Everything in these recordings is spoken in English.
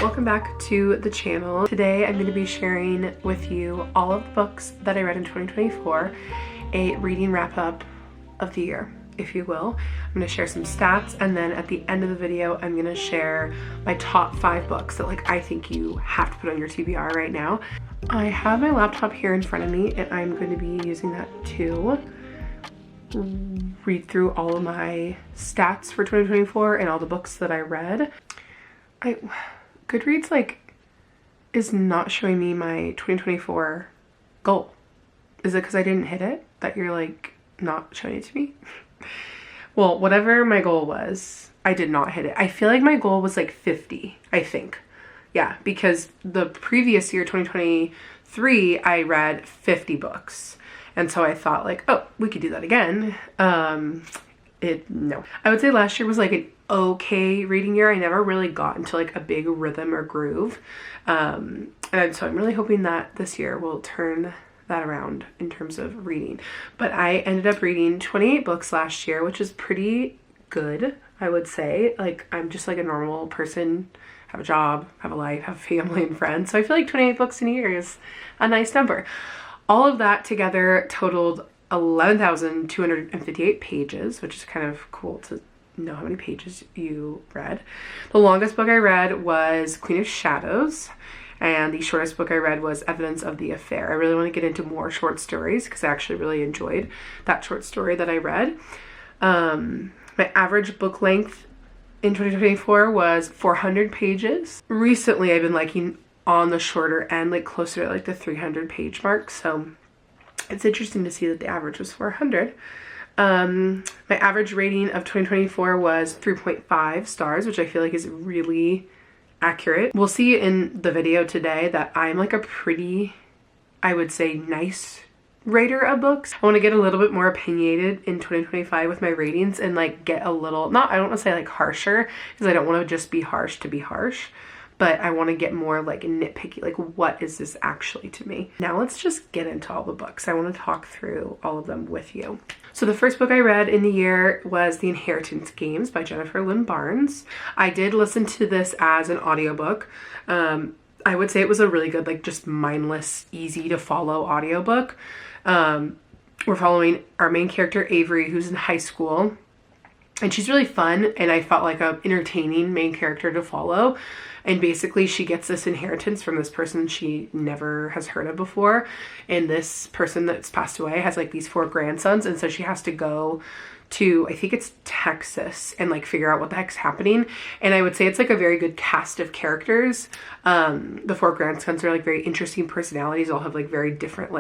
welcome back to the channel. Today I'm going to be sharing with you all of the books that I read in 2024, a reading wrap up of the year, if you will. I'm going to share some stats, and then at the end of the video I'm going to share my top 5 books that I think you have to put on your TBR right now. I have my laptop here in front of me and I'm going to be using that to read through all of my stats for 2024 and all the books that I read. Goodreads is not showing me my 2024 goal. Is it because I didn't hit it that you're not showing it to me? Well, whatever my goal was, I did not hit it. I feel like my goal was 50, I think. Yeah, because the previous year, 2023, I read 50 books. And so I thought oh, we could do that again. No. I would say last year was an okay reading year. I never really got into a big rhythm or groove. And so I'm really hoping that this year will turn that around in terms of reading. But I ended up reading 28 books last year, which is pretty good, I would say. I'm just a normal person, have a job, have a life, have family and friends. So I feel 28 books in a year is a nice number. All of that together totaled 11,258 pages, which is kind of cool to know how many pages you read. The longest book I read was Queen of Shadows, and the shortest book I read was Evidence of the Affair. I really want to get into more short stories because I actually really enjoyed that short story that I read. My average book length in 2024 was 400 pages. Recently, I've been liking on the shorter end, closer to the 300 page mark. So it's interesting to see that the average was 400. My average rating of 2024 was 3.5 stars, which I feel is really accurate. We'll see in the video today that I'm a pretty, I would say, nice rater of books. I want to get a little bit more opinionated in 2025 with my ratings and get a little, I don't want to say harsher, because I don't want to just be harsh to be harsh. But I want to get more nitpicky, what is this actually to me? Now let's just get into all the books. I want to talk through all of them with you. So the first book I read in the year was The Inheritance Games by Jennifer Lynn Barnes. I did listen to this as an audiobook. I would say it was a really good, just mindless, easy to follow audiobook. We're following our main character, Avery, who's in high school. And she's really fun, and I felt like an entertaining main character to follow. And basically she gets this inheritance from this person she never has heard of before. And this person that's passed away has these 4 grandsons. And so she has to go to, I think it's Texas, and figure out what the heck's happening. And I would say it's a very good cast of characters. The 4 grandsons are very interesting personalities. All have very different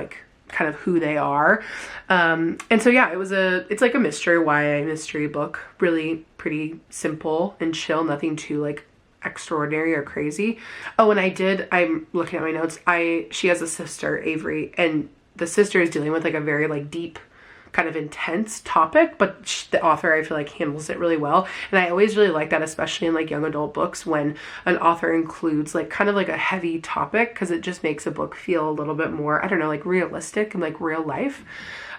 kind of who they are. And so yeah, it's a mystery YA mystery book. Really pretty simple and chill, nothing too extraordinary or crazy. Oh, and I'm looking at my notes. She has a sister, Avery, and the sister is dealing with a very deep, kind of intense topic, but the author, I feel handles it really well. And I always really like that, especially in young adult books, when an author includes kind of a heavy topic, because it just makes a book feel a little bit more, I don't know, realistic and real life.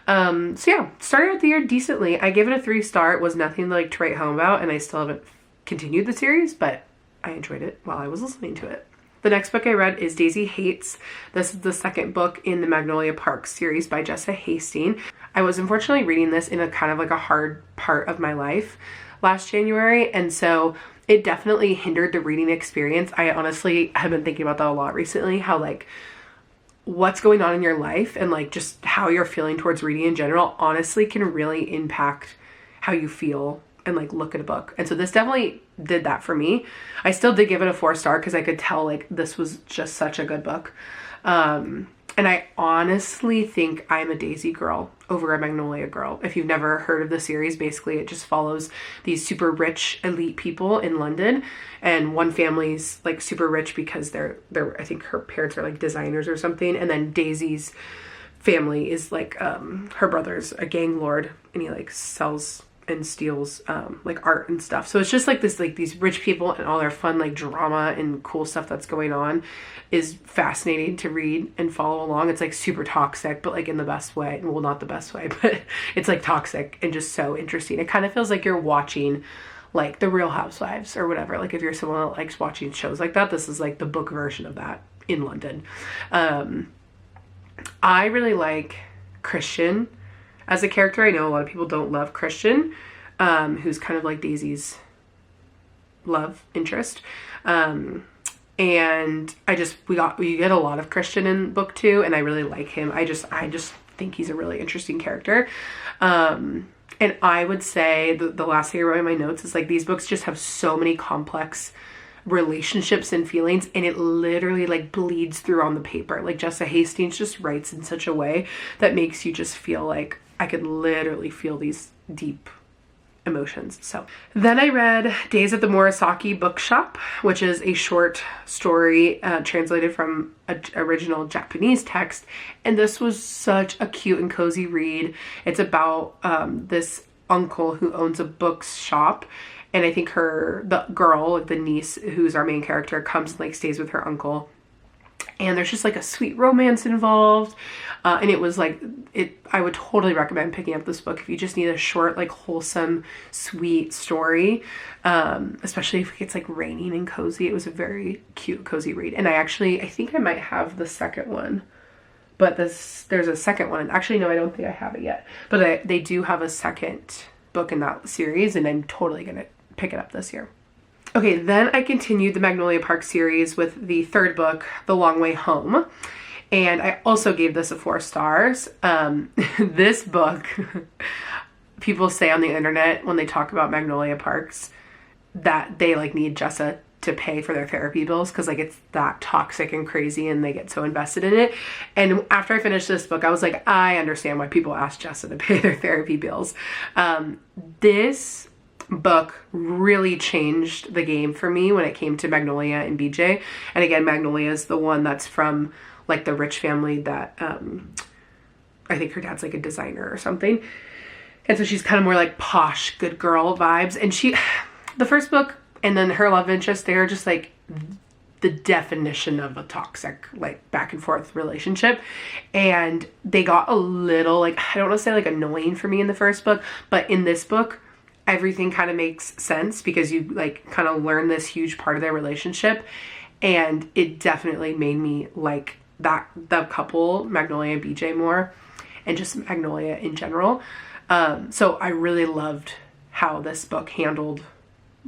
So yeah, started out the year decently. I gave it a 3-star. It was nothing to write home about, and I still haven't continued the series, but I enjoyed it while I was listening to it. The next book I read is Daisy Hates. This is the second book in the Magnolia Park series by Jessa Hastings. I was unfortunately reading this in a kind of a hard part of my life last January, and so it definitely hindered the reading experience. I honestly have been thinking about that a lot recently, how what's going on in your life and just how you're feeling towards reading in general honestly can really impact how you feel and look at a book. And so this definitely did that for me. I still did give it a 4-star because I could tell this was just such a good book. And I honestly think I'm a Daisy girl over a Magnolia girl. If you've never heard of the series, basically it just follows these super rich elite people in London, and one family's super rich because they're I think her parents are designers or something, and then Daisy's family is her brother's a gang lord, and he sells and steals art and stuff. So it's just these rich people and all their fun drama and cool stuff that's going on is fascinating to read and follow along. It's super toxic, but in the best way. Well, not the best way, but it's toxic and just so interesting. It kind of feels like you're watching like The Real Housewives or whatever. Like if you're someone that likes watching shows like that, this is like the book version of that in London. I really like Christian as a character. I know a lot of people don't love Christian, who's kind of like Daisy's love interest. And we get a lot of Christian in book 2, and I really like him. I just think he's a really interesting character. And I would say the last thing I wrote in my notes is like these books just have so many complex relationships and feelings, and it literally like bleeds through on the paper. Like Jessa Hastings just writes in such a way that makes you just feel like I could literally feel these deep emotions. So then I read Days at the Murasaki Bookshop, which is a short story translated from an original Japanese text, and this was such a cute and cozy read. It's about this uncle who owns a bookshop, and I think the girl, the niece who's our main character, comes and like stays with her uncle, and there's just like a sweet romance involved. And it was like, I would totally recommend picking up this book if you just need a short, like wholesome, sweet story. Especially if it's like raining and cozy. It was a very cute, cozy read. And I think I might have the second one, but there's a second one. Actually, no, I don't think I have it yet, but they do have a second book in that series, and I'm totally going to pick it up this year. Okay, then I continued the Magnolia Park series with the third book, The Long Way Home. And I also gave this a 4 stars. This book, people say on the internet when they talk about Magnolia Parks that they like need Jessa to pay for their therapy bills because like it's that toxic and crazy and they get so invested in it. And after I finished this book, I was like, I understand why people ask Jessa to pay their therapy bills. This book really changed the game for me when it came to Magnolia and BJ. And again, Magnolia is the one that's from like the rich family that I think her dad's like a designer or something. And so she's kind of more like posh, good girl vibes. And the first book and then her love interest, they are just like the definition of a toxic, like back and forth relationship. And they got a little like, I don't want to say like annoying for me in the first book, but in this book, everything kind of makes sense because you like kind of learn this huge part of their relationship. And it definitely made me like the couple, Magnolia and BJ, more, and just Magnolia in general. So I really loved how this book handled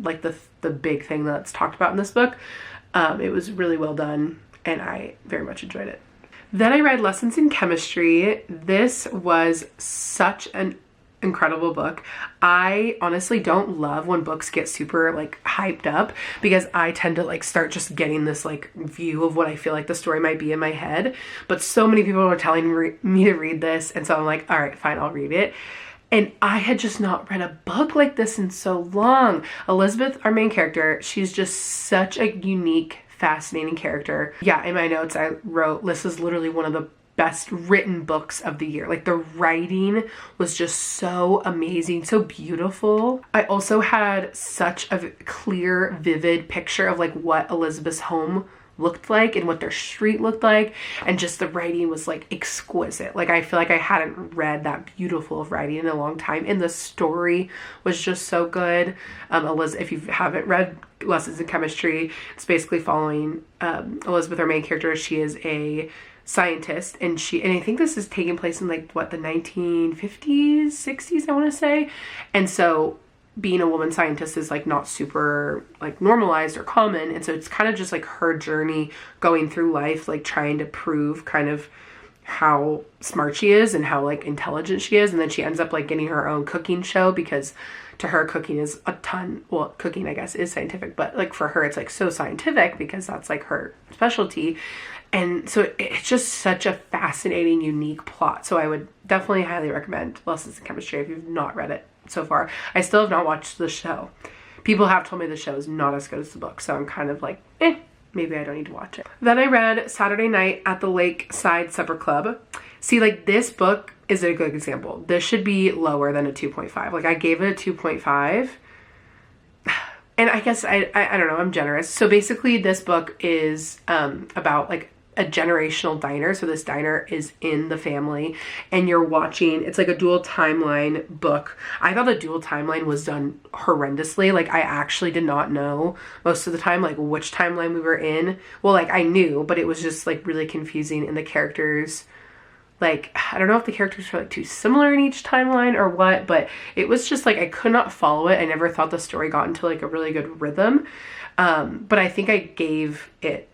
like the big thing that's talked about in this book. It was really well done, and I very much enjoyed it. Then I read Lessons in Chemistry. This was such an incredible book. I honestly don't love when books get super like hyped up because I tend to like start just getting this like view of what I feel like the story might be in my head. But so many people were telling me to read this, and so I'm like, all right, fine, I'll read it. And I had just not read a book like this in so long. Elizabeth, our main character, she's just such a unique, fascinating character. Yeah, in my notes I wrote, this is literally one of the best written books of the year. Like the writing was just so amazing, so beautiful. I also had such a clear, vivid picture of like what Elizabeth's home looked like and what their street looked like, and just the writing was like exquisite. Like I feel like I hadn't read that beautiful of writing in a long time, and the story was just so good. If you haven't read Lessons in Chemistry, it's basically following Elizabeth, our main character. She is a scientist, and I think this is taking place in like what, the 1950s, 60s, I want to say. And so being a woman scientist is like not super like normalized or common, and so it's kind of just like her journey going through life, like trying to prove kind of how smart she is and how like intelligent she is. And then she ends up like getting her own cooking show because to her cooking is cooking I guess is scientific, but like for her it's like so scientific because that's like her specialty. And so it's just such a fascinating, unique plot. So I would definitely highly recommend Lessons in Chemistry if you've not read it so far. I still have not watched the show. People have told me the show is not as good as the book, so I'm kind of like, maybe I don't need to watch it. Then I read Saturday Night at the Lakeside Supper Club. See, like this book is a good example. This should be lower than a 2.5. Like I gave it a 2.5. And I guess, I don't know, I'm generous. So basically this book is about like a generational diner. So this diner is in the family and you're watching, it's like a dual timeline book. I thought the dual timeline was done horrendously. Like I actually did not know most of the time like which timeline we were in. Well, like I knew, but it was just like really confusing, and the characters, like, I don't know if the characters were like too similar in each timeline or what, but it was just like I could not follow it. I never thought the story got into like a really good rhythm. But I think I gave it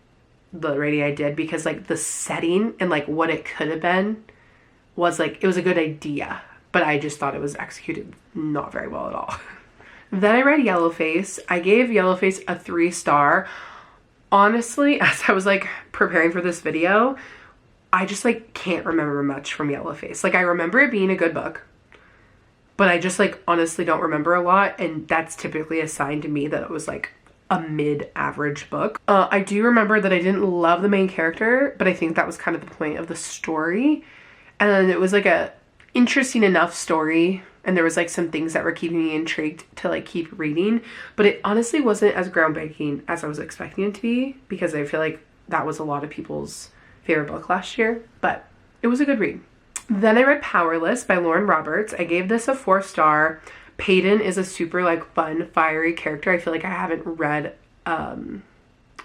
the rating I did because like the setting and like what it could have been was like, it was a good idea, but I just thought it was executed not very well at all. Then I read Yellowface. I gave Yellowface a 3-star. Honestly, as I was like preparing for this video, I just like can't remember much from Yellowface. Like I remember it being a good book, but I just like honestly don't remember a lot, and that's typically a sign to me that it was like a mid-average book. I do remember that I didn't love the main character, but I think that was kind of the point of the story. And then it was like a interesting enough story, and there was like some things that were keeping me intrigued to like keep reading, but it honestly wasn't as groundbreaking as I was expecting it to be, because I feel like that was a lot of people's favorite book last year, but it was a good read. Then I read Powerless by Lauren Roberts. I gave this a 4-star. Peyton is a super like fun, fiery character. I feel like I haven't read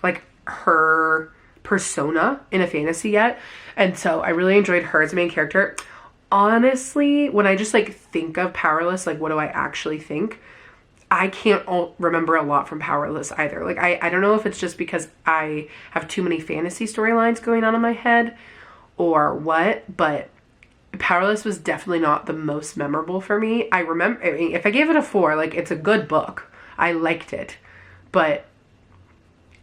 like her persona in a fantasy yet, and so I really enjoyed her as a main character. Honestly, when I just like think of Powerless, like what do I actually think? I can't remember a lot from Powerless either. Like I don't know if it's just because I have too many fantasy storylines going on in my head or what, but Powerless was definitely not the most memorable for me. I remember, I mean, if I gave it a 4, like it's a good book. I liked it, but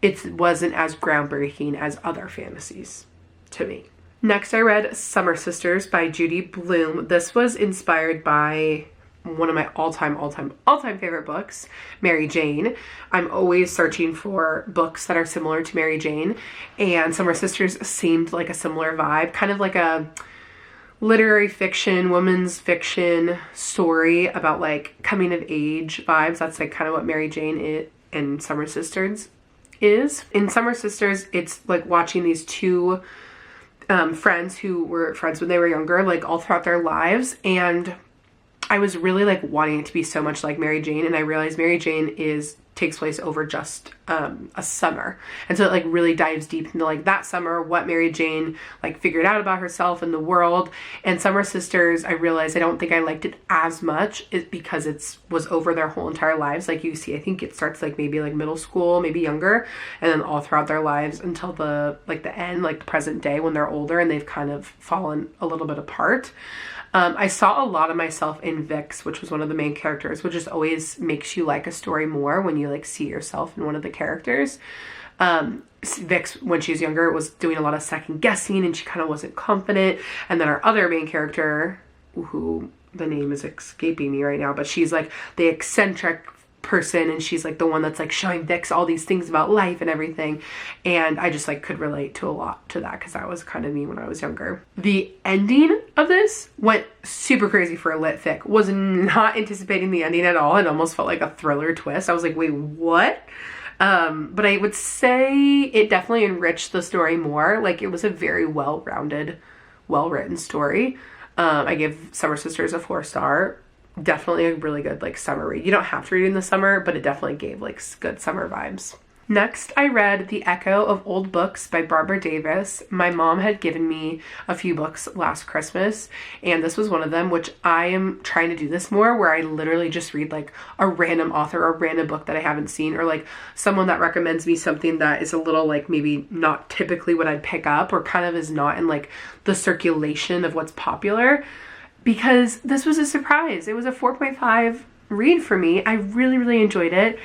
it wasn't as groundbreaking as other fantasies to me. Next, I read Summer Sisters by Judy Blume. This was inspired by one of my all-time favorite books, Mary Jane. I'm always searching for books that are similar to Mary Jane, and Summer Sisters seemed like a similar vibe, kind of like a literary fiction, women's fiction story about like coming of age vibes. That's like kind of what Mary Jane is and Summer Sisters is. In Summer Sisters, it's like watching these two friends who were friends when they were younger, like all throughout their lives, and I was really like wanting it to be so much like Mary Jane, and I realized Mary Jane takes place over just a summer, and so it like really dives deep into like that summer, what Mary Jane like figured out about herself and the world. And Summer Sisters, I realized I don't think I liked it as much because it was over their whole entire lives. Like you see, I think it starts like maybe like middle school, maybe younger, and then all throughout their lives until the end, like the present day when they're older and they've kind of fallen a little bit apart. I saw a lot of myself in Vix, which was one of the main characters, which just always makes you like a story more when you like see yourself in one of the characters. Vix, when she was younger, was doing a lot of second guessing and she kind of wasn't confident. And then our other main character, who the name is escaping me right now, but she's like the eccentric person, and she's like the one that's like showing Vix all these things about life and everything, and I just like could relate to a lot to that because that was kind of me when I was younger. The ending of this went super crazy for a lit fic. Was not anticipating the ending at all, and almost felt like a thriller twist. I was like, wait, what? But I would say it definitely enriched the story more. Like it was a very well-rounded, well-written story. I give Summer Sisters a 4-star. Definitely a really good like summer read. You don't have to read in the summer, but it definitely gave like good summer vibes. Next, I read The Echo of Old Books by Barbara Davis. My mom had given me a few books last Christmas, and this was one of them, which I am trying to do this more, where I literally just read like a random author or a random book that I haven't seen, or like someone that recommends me something that is a little like maybe not typically what I'd pick up, or kind of is not in like the circulation of what's popular, because this was a surprise. It was a 4.5 read for me. I really, really enjoyed it.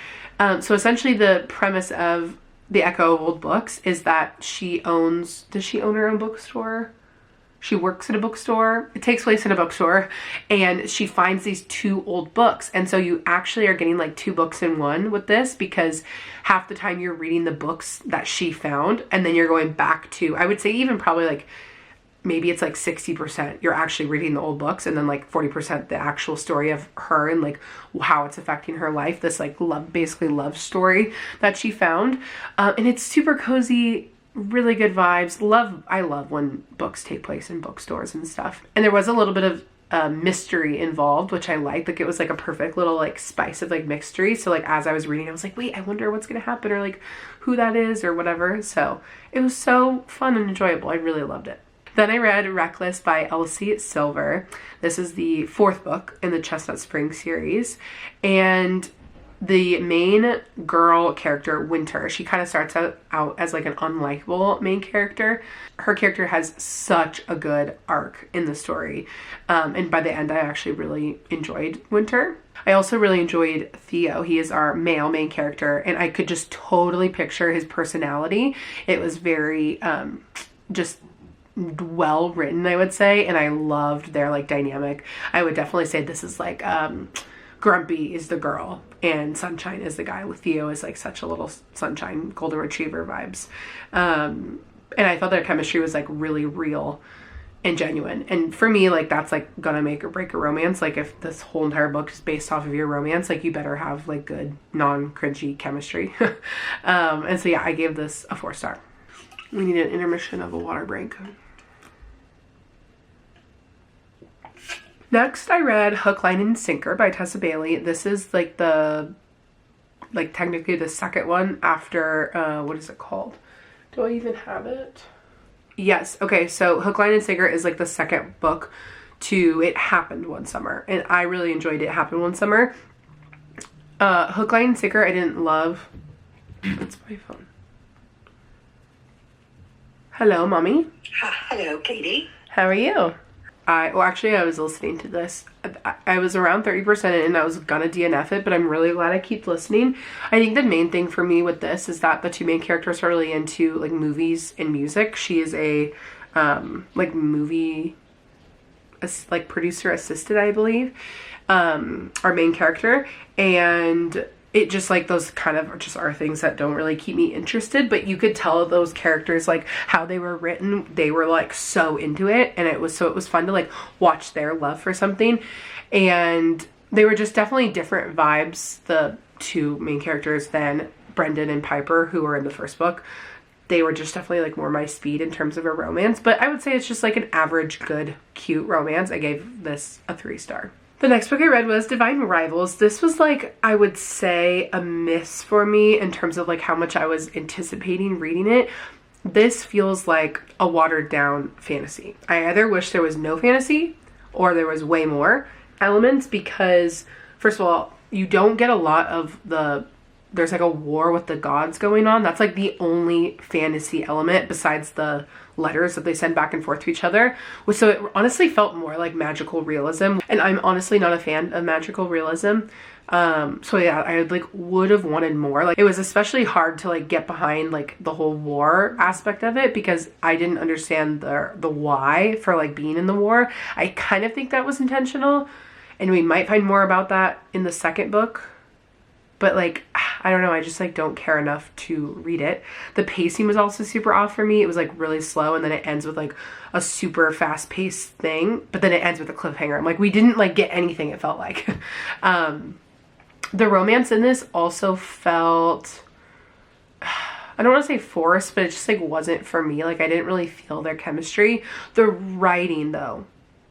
So essentially the premise of The Echo of Old Books is that does she own her own bookstore? She works at a bookstore. It takes place in a bookstore, and she finds these 2 old books. And so you actually are getting like 2 books in one with this, because half the time you're reading the books that she found, and then you're going back to, I would say even probably like, maybe it's like 60% you're actually reading the old books, and then like 40% the actual story of her and like how it's affecting her life. This like basically love story that she found. And it's super cozy. really good vibes. I love when books take place in bookstores and stuff. And there was a little bit of mystery involved, which I liked. Like, it was like a perfect little like spice of like mystery. So like as I was reading, I was like, wait, I wonder what's gonna happen, or like who that is or whatever. So it was so fun and enjoyable. I really loved it. Then I read Reckless by Elsie Silver. This is the 4th book in the Chestnut Springs series. And the main girl character, Winter, she kind of starts out as like an unlikable main character. Her character has such a good arc in the story. And by the end, I actually really enjoyed Winter. I also really enjoyed Theo. He is our male main character, and I could just totally picture his personality. It was very just well written, I would say, and I loved their like dynamic. I would definitely say this is like Grumpy is the girl and Sunshine is the guy. With Theo is like such a little sunshine golden retriever vibes. And I thought their chemistry was like really real and genuine. And for me, like that's like gonna make or break a romance. Like if this whole entire book is based off of your romance, like you better have like good non-cringy chemistry. And so yeah, I gave this a 4-star. We need an intermission of a water break. Next, I read Hook, Line, and Sinker by Tessa Bailey. This is like technically the second one after, what is it called? Do I even have it? Yes. Okay. So Hook, Line, and Sinker is like the second book to It Happened One Summer. And I really enjoyed It Happened One Summer. Hook, Line, and Sinker I didn't love. That's my phone. Hello, Mommy. Hello, Katie. How are you? I was listening to this. I was around 30% and I was gonna DNF it, but I'm really glad I keep listening. I think the main thing for me with this is that the two main characters are really into like movies and music. She is a like movie like producer assistant, I believe, our main character, and it just like those kind of just are things that don't really keep me interested, but you could tell those characters, like how they were written, they were like so into it, and it was fun to like watch their love for something. And they were just definitely different vibes, the two main characters, than Brendan and Piper, who were in the first book. They were just definitely like more my speed in terms of a romance, but I would say it's just like an average, good, cute romance. I gave this a 3-star. The next book I read was Divine Rivals. This was like, I would say, a miss for me in terms of like how much I was anticipating reading it. This feels like a watered down fantasy. I either wish there was no fantasy or there was way more elements, because first of all, you don't get a lot of there's like a war with the gods going on. That's like the only fantasy element besides the letters that they send back and forth to each other. So it honestly felt more like magical realism, and I'm honestly not a fan of magical realism. So yeah, I like would have wanted more. Like it was especially hard to like get behind like the whole war aspect of it, because I didn't understand the why for like being in the war. I kind of think that was intentional, and we might find more about that in the second book. But like, I don't know, I just like don't care enough to read it. The pacing was also super off for me. It was like really slow, and then it ends with like a super fast paced thing, but then it ends with a cliffhanger. I'm like, we didn't like get anything, it felt like. The romance in this also felt, I don't want to say forced, but it just like wasn't for me. Like I didn't really feel their chemistry. The writing though.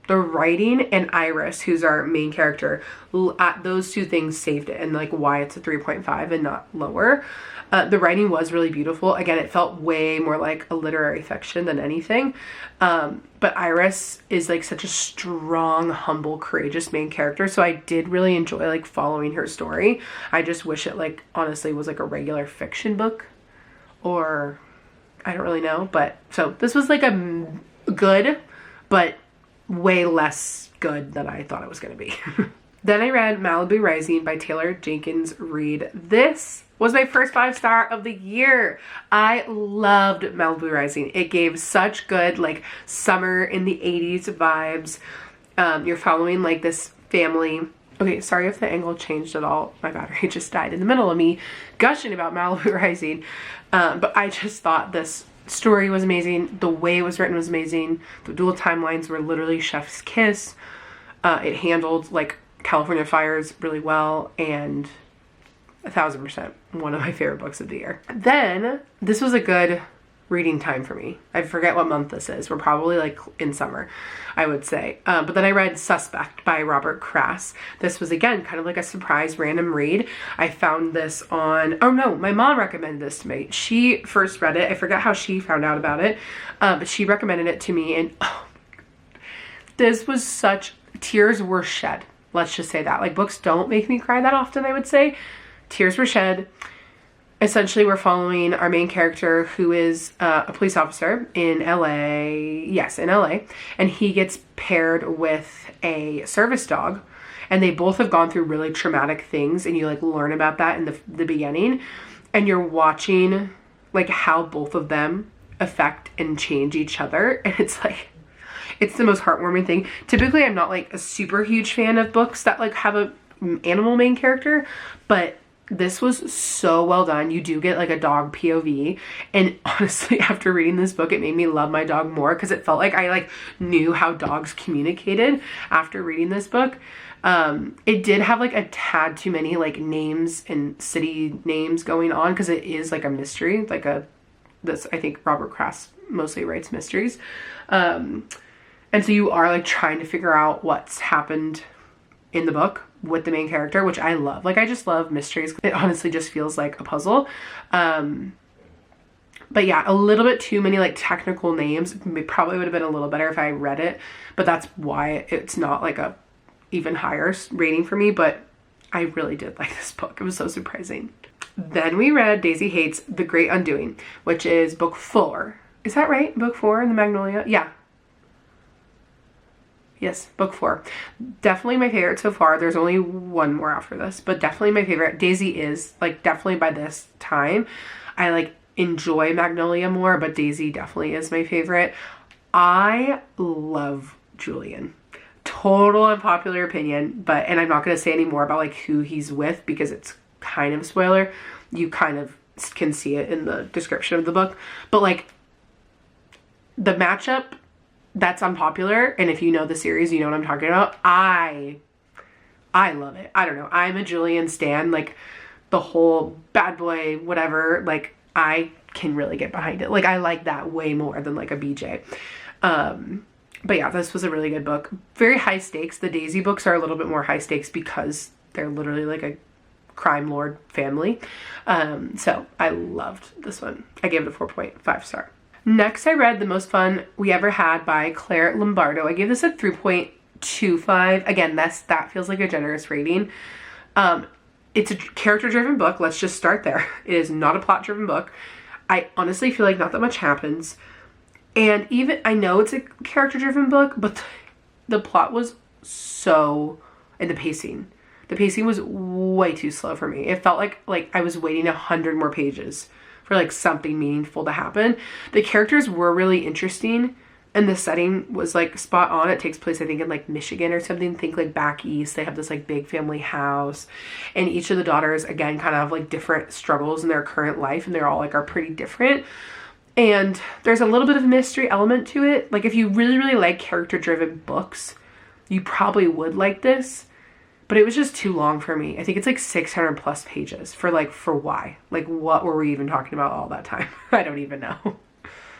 The writing and Iris, who's our main character, those two things saved it, and like why it's a 3.5 and not lower. The writing was really beautiful. Again, it felt way more like a literary fiction than anything. But Iris is like such a strong, humble, courageous main character. So I did really enjoy like following her story. I just wish it like honestly was like a regular fiction book, or I don't really know. But so this was like a good, but way less good than I thought it was going to be. Then I read Malibu Rising by Taylor Jenkins Reid. This was my first 5-star of the year. I loved Malibu Rising. It gave such good like summer in the 80s vibes. You're following like this family. Okay, sorry if the angle changed at all. My battery just died in the middle of me gushing about Malibu Rising. But I just thought this story was amazing. The way it was written was amazing. The dual timelines were literally chef's kiss. It handled like California fires really well, and 1000% one of my favorite books of the year. Then this was a good reading time for me. I forget what month this is. We're probably like in summer, I would say. But then I read Suspect by Robert Krass. This was, again, kind of like a surprise random read. I found this on, oh no, my mom recommended this to me. She first read it. I forget how she found out about it, but she recommended it to me, and oh, this was such, tears were shed. Let's just say that. Like, books don't make me cry that often, I would say. Tears were shed. Essentially, we're following our main character, who is a police officer in LA. Yes, in LA. And he gets paired with a service dog. And they both have gone through really traumatic things. And you like learn about that in the beginning. And you're watching like how both of them affect and change each other. And it's like, it's the most heartwarming thing. Typically, I'm not like a super huge fan of books that like have a animal main character. But this was so well done. You do get like a dog POV, and honestly, after reading this book, it made me love my dog more, because it felt like I like knew how dogs communicated after reading this book. It did have like a tad too many like names and city names going on, because it is like a mystery, like this, I think Robert Krass mostly writes mysteries. And so you are like trying to figure out what's happened in the book with the main character, which I love. Like, I just love mysteries. It honestly just feels like a puzzle. But yeah, a little bit too many like technical names. It probably would have been a little better if I read it, but that's why it's not like a even higher rating for me. But I really did like this book. It was so surprising. Then we read Daisy Hates The Great Undoing, which is book 4. Is that right? Book 4 in the Magnolia? Yeah. Yes, book 4. Definitely my favorite so far. There's only one more after this, but definitely my favorite. Daisy is, like, definitely by this time, I, like, enjoy Magnolia more, but Daisy definitely is my favorite. I love Julian. Total unpopular opinion, but, and I'm not going to say any more about, like, who he's with, because it's kind of a spoiler. You kind of can see it in the description of the book, but, like, the matchup, that's unpopular, and if you know the series, you know what I'm talking about. I love it. I don't know. I'm a Julian stan. Like, the whole bad boy, whatever, like, I can really get behind it. Like, I like that way more than, like, a BJ. But yeah, this was a really good book. Very high stakes. The Daisy books are a little bit more high stakes because they're literally, like, a crime lord family. So I loved this one. I gave it a 4.5 star. Next, I read The Most Fun We Ever Had by Claire Lombardo. I gave this a 3.25. Again, that feels like a generous rating. It's a character-driven book. Let's just start there. It is not a plot-driven book. I honestly feel like not that much happens. And even, I know it's a character-driven book, but the plot was so, and the pacing was way too slow for me. It felt like I was waiting 100 more pages for like something meaningful to happen. The characters were really interesting, and the setting was like spot on. It takes place, I think, in like Michigan or something. Think like back east. They have this like big family house, and each of the daughters, again, kind of have like different struggles in their current life, and they're all like are pretty different. And there's a little bit of a mystery element to it. Like, if you really, really like character-driven books, you probably would like this. But it was just too long for me. I think it's like 600 plus pages for why? Like, what were we even talking about all that time? I don't even know.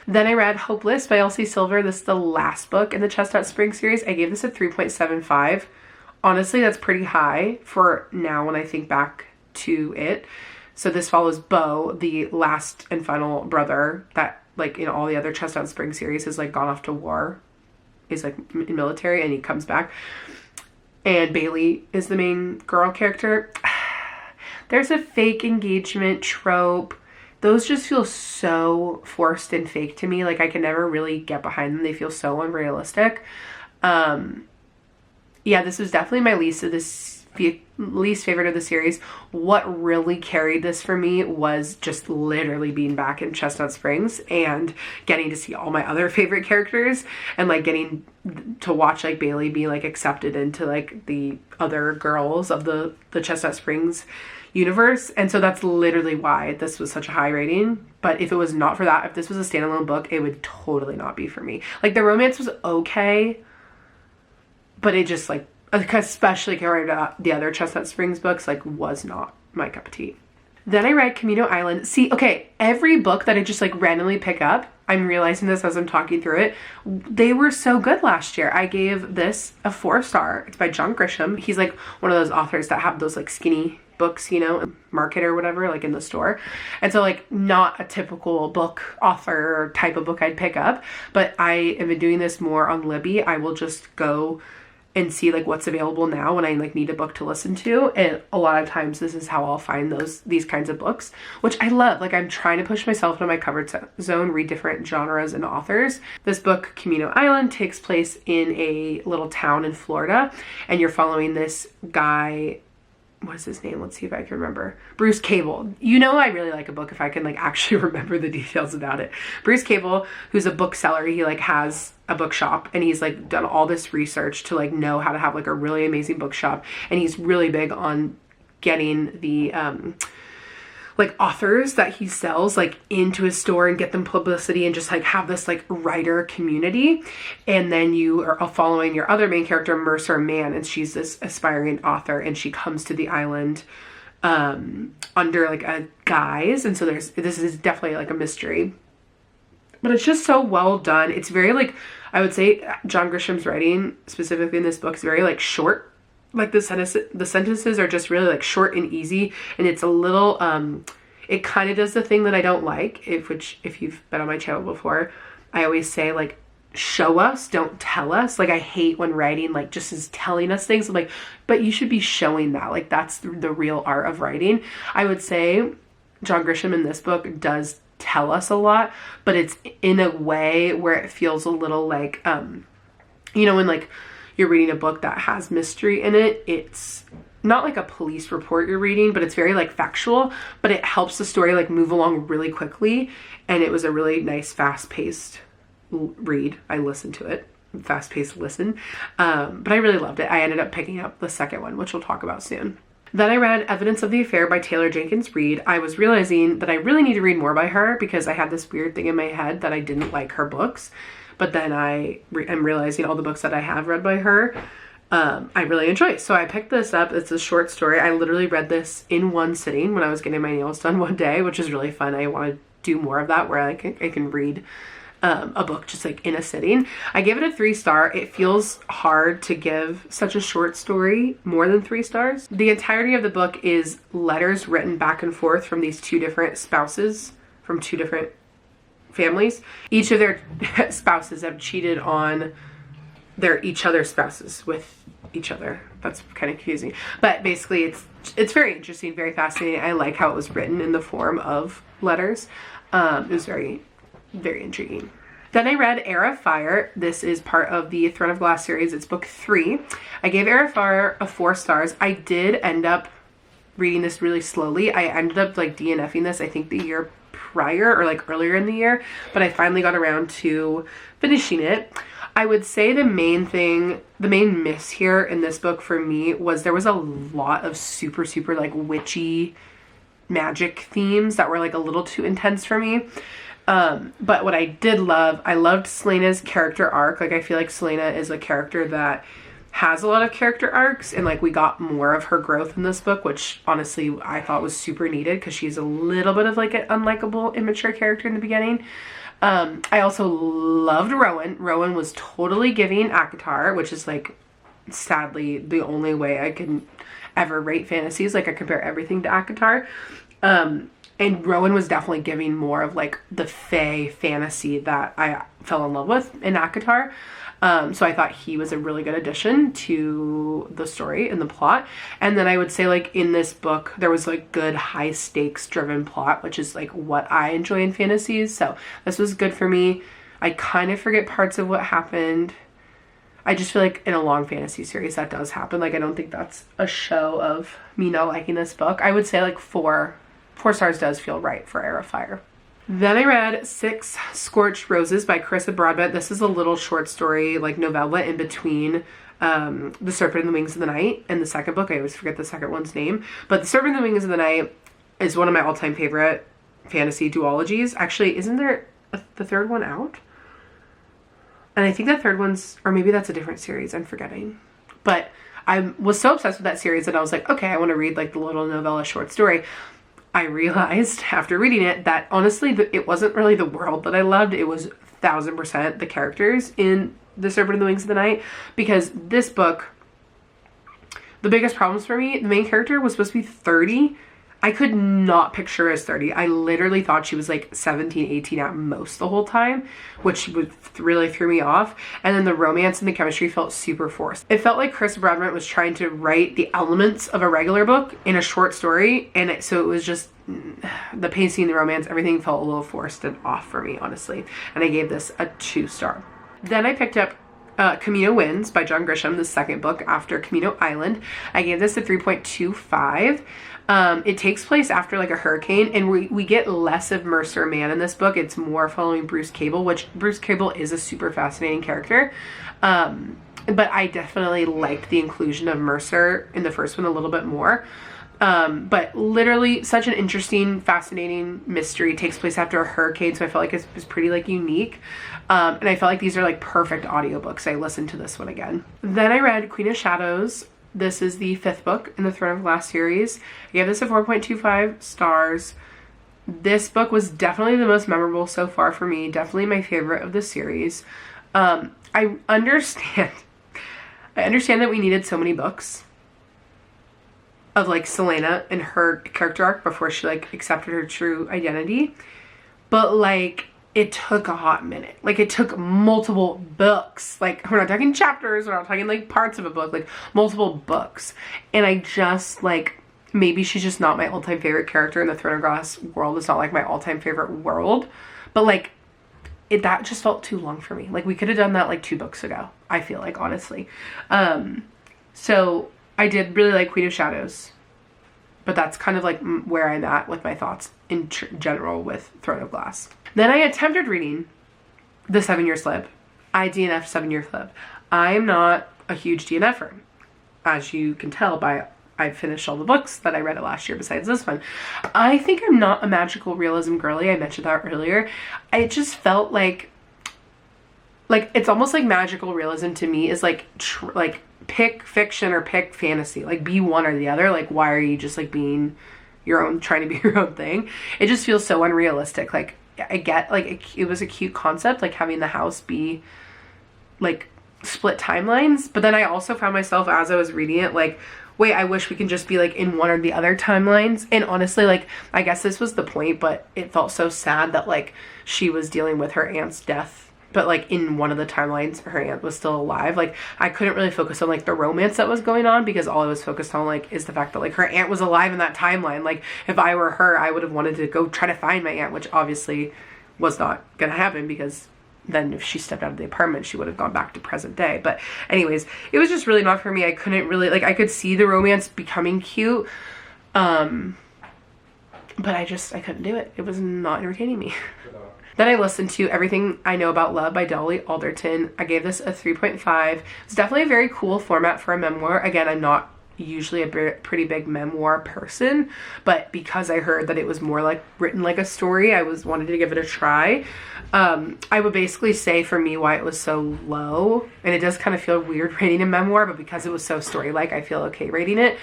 Then I read Hopeless by Elsie Silver. This is the last book in the Chestnut Springs series. I gave this a 3.75. Honestly, that's pretty high for now when I think back to it. So this follows Bo, the last and final brother that, like, in all the other Chestnut Springs series, has like gone off to war. He's like in military, and he comes back. And Bailey is the main girl character. There's a fake engagement trope. Those just feel so forced and fake to me. Like, I can never really get behind them. They feel so unrealistic. Yeah, this was definitely my least favorite of the series. What really carried this for me was just literally being back in Chestnut Springs and getting to see all my other favorite characters, and like getting to watch like Bailey be like accepted into like the other girls of the Chestnut Springs universe. And so that's literally why this was such a high rating. But if it was not for that, if this was a standalone book, it would totally not be for me. Like, the romance was okay, but it just like, especially compared to the other Chestnut Springs books, like, was not my cup of tea. Then I read Camino Island. See, okay, every book that I just like randomly pick up, I'm realizing this as I'm talking through it, they were so good last year. I gave this a 4-star. It's by John Grisham. He's like one of those authors that have those like skinny books, you know, market or whatever, like in the store. And so like not a typical book author type of book I'd pick up, but I have been doing this more on Libby. I will just go and see like what's available now when I like need a book to listen to, and a lot of times this is how I'll find these kinds of books, which I love. Like I'm trying to push myself into my comfort zone, read different genres and authors. This book, Camino Island, takes place in a little town in Florida, and you're following this guy. What's his name? Let's see if I can remember. Bruce Cable. You know, I really like a book if I can like actually remember the details about it. Bruce Cable, who's a bookseller, he like has a bookshop, and he's like done all this research to like know how to have like a really amazing bookshop. And he's really big on getting the like authors that he sells like into his store and get them publicity and just like have this like writer community. And then you are following your other main character, Mercer Mann, and she's this aspiring author, and she comes to the island under like a guise. And so this is definitely like a mystery, but it's just so well done. It's very like, I would say John Grisham's writing specifically in this book is very like short. Like the sentences are just really like short and easy, and it's a little it kind of does the thing that I don't like, if you've been on my channel before, I always say like show us, don't tell us. Like I hate when writing like just is telling us things. I'm like, but you should be showing that. Like that's the real art of writing. I would say John Grisham in this book does tell us a lot, but it's in a way where it feels a little like you know, when like you're reading a book that has mystery in it, it's not like a police report you're reading, but it's very like factual, but it helps the story like move along really quickly. And it was a really nice fast-paced read. I listened to it, fast-paced listen, but I really loved it. I ended up picking up the second one, which we'll talk about soon. Then I read Evidence of the Affair by Taylor Jenkins Reid. I was realizing that I really need to read more by her because I had this weird thing in my head that I didn't like her books. But then I am realizing all the books that I have read by her, I really enjoy. So I picked this up. It's a short story. I literally read this in one sitting when I was getting my nails done one day, which is really fun. I want to do more of that where I can read a book just like in a sitting. I gave it a 3-star. It feels hard to give such a short story more than 3 stars. The entirety of the book is letters written back and forth from these 2 different spouses from 2 different families. Each of their spouses have cheated on each other's spouses with each other. That's kind of confusing, but basically it's very interesting, very fascinating. I like how it was written in the form of letters. It was very, very intriguing. Then I read Heir of Fire. This is part of the Throne of Glass series. It's book 3. I gave Heir of Fire a 4 stars. I did end up reading this really slowly. I ended up like DNFing this, I think the year prior or like earlier in the year, but I finally got around to finishing it. I would say the main miss here in this book for me was there was a lot of super like witchy magic themes that were like a little too intense for me. But what I did love, I loved Celaena's character arc. Like I feel like Celaena is a character that has a lot of character arcs, and like we got more of her growth in this book, which honestly I thought was super needed because she's a little bit of like an unlikable, immature character in the beginning. I also loved Rowan. Rowan was totally giving ACOTAR, which is like sadly the only way I can ever rate fantasies. Like I compare everything to ACOTAR. And Rowan was definitely giving more of like the fae fantasy that I fell in love with in ACOTAR. So I thought he was a really good addition to the story and the plot. And then I would say like in this book, there was like good high stakes driven plot, which is like what I enjoy in fantasies. So this was good for me. I kind of forget parts of what happened. I just feel like in a long fantasy series that does happen. Like I don't think that's a show of me not liking this book. I would say like 4 stars does feel right for Heir of Fire. Then I read 6 Scorched Roses by Carissa Broadbent. This is a little short story, like novella in between The Serpent and the Wings of the Night and the second book. I always forget the second one's name. But The Serpent and the Wings of the Night is one of my all-time favorite fantasy duologies. Actually, isn't there the third one out? And I think that third one's, or maybe that's a different series. I'm forgetting. But I was so obsessed with that series that I was like, okay, I want to read like the little novella short story. I realized after reading it that honestly it wasn't really the world that I loved. It was 1000% the characters in The Serpent and the Wings of the Night, because this book, the biggest problems for me, the main character was supposed to be 30. I could not picture her as 30. I literally thought she was like 17, 18 at most the whole time, which really threw me off. And then the romance and the chemistry felt super forced. It felt like Chris Bradman was trying to write the elements of a regular book in a short story, and so it was just the pacing, the romance, everything felt a little forced and off for me, honestly. And I gave this a 2-star. Then I picked up Camino Winds by John Grisham, the second book after Camino Island. I gave this a 3.25. It takes place after like a hurricane, and we get less of Mercer Mann in this book. It's more following Bruce Cable, which Bruce Cable is a super fascinating character. But I definitely liked the inclusion of Mercer in the first one a little bit more. But literally such an interesting, fascinating mystery. It takes place after a hurricane, so I felt like it was pretty like unique. And I felt like these are like perfect audiobooks. I listened to this one again. Then I read Queen of Shadows. This is the 5th book in the Throne of Glass series. I gave this a 4.25 stars. This book was definitely the most memorable so far for me. Definitely my favorite of the series. I understand that we needed so many books of like Celaena and her character arc before she like accepted her true identity, but like it took a hot minute. Like it took multiple books. Like we're not talking chapters, we're not talking like parts of a book, like multiple books. And I just like, maybe she's just not my all-time favorite character in the Throne of Glass world. It's not like my all-time favorite world, but like that just felt too long for me. Like we could have done that like 2 books ago, I feel like, honestly. So I did really like Queen of Shadows, but that's kind of like where I'm at with my thoughts in general with Throne of Glass. Then I attempted reading The 7-Year Slip. I DNF'd 7-Year Slip. I am not a huge DNFer, as you can tell by I finished all the books that I read last year besides this one. I think I'm not a magical realism girly. I mentioned that earlier. It just felt like it's almost like magical realism to me is like pick fiction or pick fantasy. Like be one or the other. Like why are you just like being your own, trying to be your own thing? It just feels so unrealistic. Like I get like it was a cute concept, like having the house be like split timelines, but then I also found myself as I was reading it like, wait, I wish we can just be like in one or the other timelines. And honestly, like I guess this was the point, but it felt so sad that like she was dealing with her aunt's death, but like in one of the timelines her aunt was still alive. Like I couldn't really focus on like the romance that was going on, because all I was focused on like is the fact that like her aunt was alive in that timeline. Like if I were her, I would have wanted to go try to find my aunt, which obviously was not gonna happen, because then if she stepped out of the apartment she would have gone back to present day. But anyways, it was just really not for me. I couldn't really like, I could see the romance becoming cute, but I couldn't do it. It was not entertaining me. Then I listened to Everything I Know About Love by Dolly Alderton. I gave this a 3.5. It's definitely a very cool format for a memoir. Again, I'm not usually a pretty big memoir person, but because I heard that it was more like written like a story, I wanted to give it a try. I would basically say for me why it was so low, and it does kind of feel weird rating a memoir, but because it was so story-like, I feel okay rating it.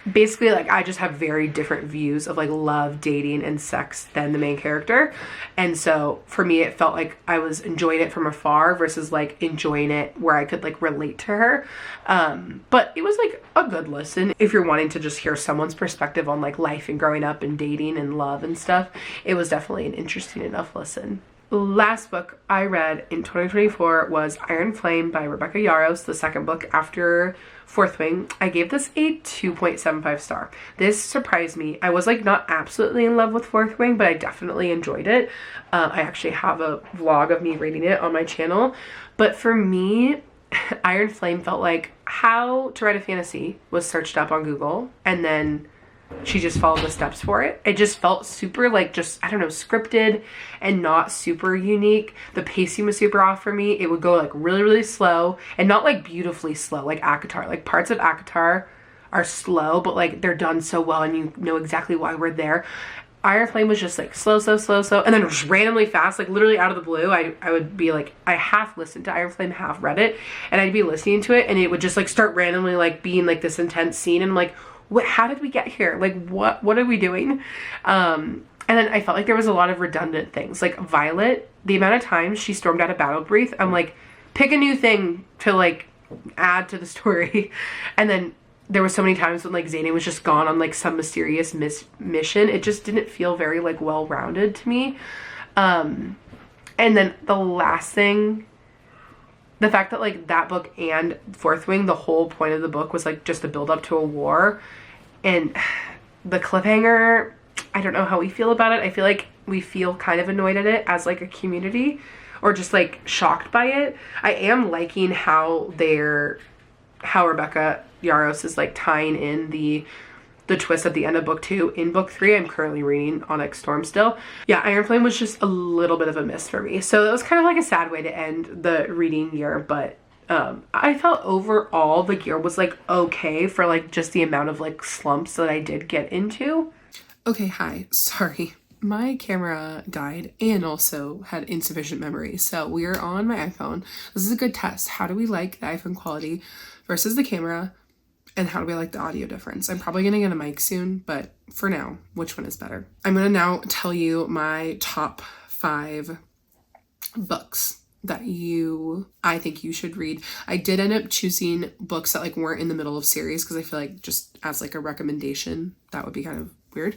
Basically, like I just have very different views of like love, dating, and sex than the main character, and so for me it felt like I was enjoying it from afar versus like enjoying it where I could like relate to her. But it was like a good listen if you're wanting to just hear someone's perspective on like life and growing up and dating and love and stuff. It was definitely an interesting enough listen. Last book I read in 2024 was Iron Flame by Rebecca Yarros, the second book after Fourth Wing. I gave this a 2.75 star. This surprised me. I was like not absolutely in love with Fourth Wing, but I definitely enjoyed it. I actually have a vlog of me reading it on my channel. But for me, Iron Flame felt like how to write a fantasy was searched up on Google, and then she just followed the steps for it. It just felt super like just, I don't know, scripted and not super unique. The pacing was super off for me. It would go like really, really slow, and not like beautifully slow like ACOTAR. Like parts of ACOTAR are slow, but like they're done so well and you know exactly why we're there. Iron Flame was just like slow, and then just randomly fast, like literally out of the blue. I would be like, I half listened to Iron Flame, half read it, and I'd be listening to it and it would just like start randomly like being like this intense scene, and I'm like, how did we get here? Like, what are we doing? And then I felt like there was a lot of redundant things. Like Violet, the amount of times she stormed out of Battle Breath, I'm like, pick a new thing to like add to the story. And then there were so many times when like Zayne was just gone on like some mysterious mission. It just didn't feel very like well-rounded to me. And then the last thing, the fact that like that book and Fourth Wing, the whole point of the book was like just the build up to a war, and the cliffhanger, I don't know how we feel about it. I feel like we feel kind of annoyed at it as like a community, or just like shocked by it. I am liking how Rebecca Yarros is like tying in the twist at the end of book 2 in book 3. I'm currently reading Onyx Storm still. Yeah, Iron Flame was just a little bit of a miss for me. So that was kind of like a sad way to end the reading year, but I felt overall the year was like okay for like just the amount of like slumps that I did get into. Okay, hi, sorry. My camera died and also had insufficient memory. So we are on my iPhone. This is a good test. How do we like the iPhone quality versus the camera? And how do we like the audio difference? I'm probably gonna get a mic soon, but for now, which one is better? I'm gonna now tell you my top 5 books that I think you should read. I did end up choosing books that like weren't in the middle of series because I feel like just as like a recommendation, that would be kind of weird.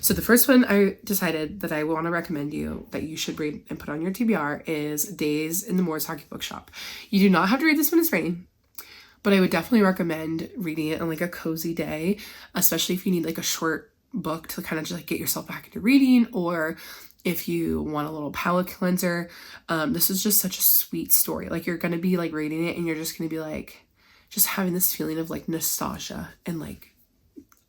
So the first one I decided that I want to recommend you that you should read and put on your TBR is Days in the Morisaki Bookshop. You do not have to read this when it's raining, but I would definitely recommend reading it on like a cozy day, especially if you need like a short book to kind of just like get yourself back into reading, or if you want a little palate cleanser. This is just such a sweet story. Like you're going to be like reading it and you're just going to be like, just having this feeling of like nostalgia and like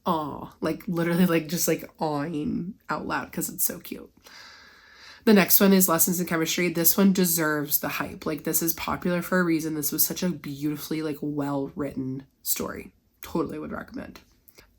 awe, like literally like just like awing out loud because it's so cute. The next one is Lessons in Chemistry. This one deserves the hype. Like this is popular for a reason. This was such a beautifully like well-written story. Totally would recommend.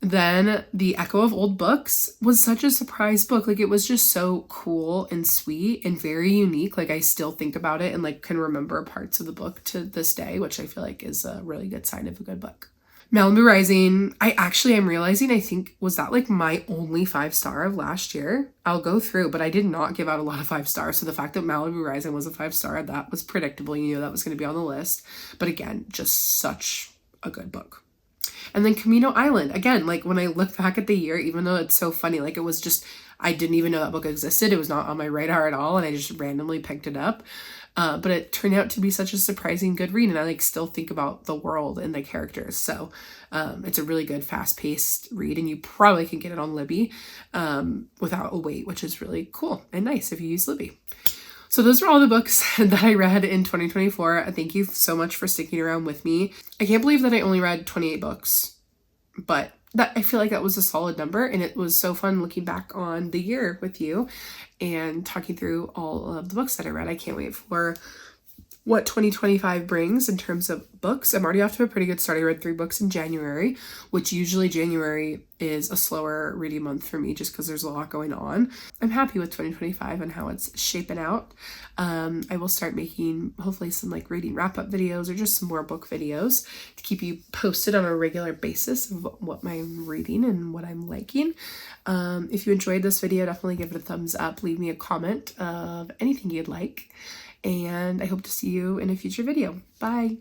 Then The Echo of Old Books was such a surprise book. Like it was just so cool and sweet and very unique. Like I still think about it and like can remember parts of the book to this day, which I feel like is a really good sign of a good book. Malibu Rising, I actually am realizing, I think, was that like my only 5-star of last year? I'll go through, but I did not give out a lot of 5 stars. So the fact that Malibu Rising was a 5-star, that was predictable. You knew that was going to be on the list. But again, just such a good book. And then Camino Island, again, like when I look back at the year, even though it's so funny, like it was just, I didn't even know that book existed. It was not on my radar at all. And I just randomly picked it up. But it turned out to be such a surprising good read, and I like still think about the world and the characters. So it's a really good fast-paced read, and you probably can get it on Libby without a wait, which is really cool and nice if you use Libby. So those are all the books that I read in 2024. Thank you so much for sticking around with me. I can't believe that I only read 28 books, but I feel like that was a solid number, and it was so fun looking back on the year with you and talking through all of the books that I read. I can't wait for what 2025 brings in terms of books. I'm already off to a pretty good start. I read 3 books in January, which usually January is a slower reading month for me just because there's a lot going on. I'm happy with 2025 and how it's shaping out. I will start making hopefully some like reading wrap-up videos or just some more book videos to keep you posted on a regular basis of what I'm reading and what I'm liking. If you enjoyed this video, definitely give it a thumbs up. Leave me a comment of anything you'd like. And I hope to see you in a future video. Bye.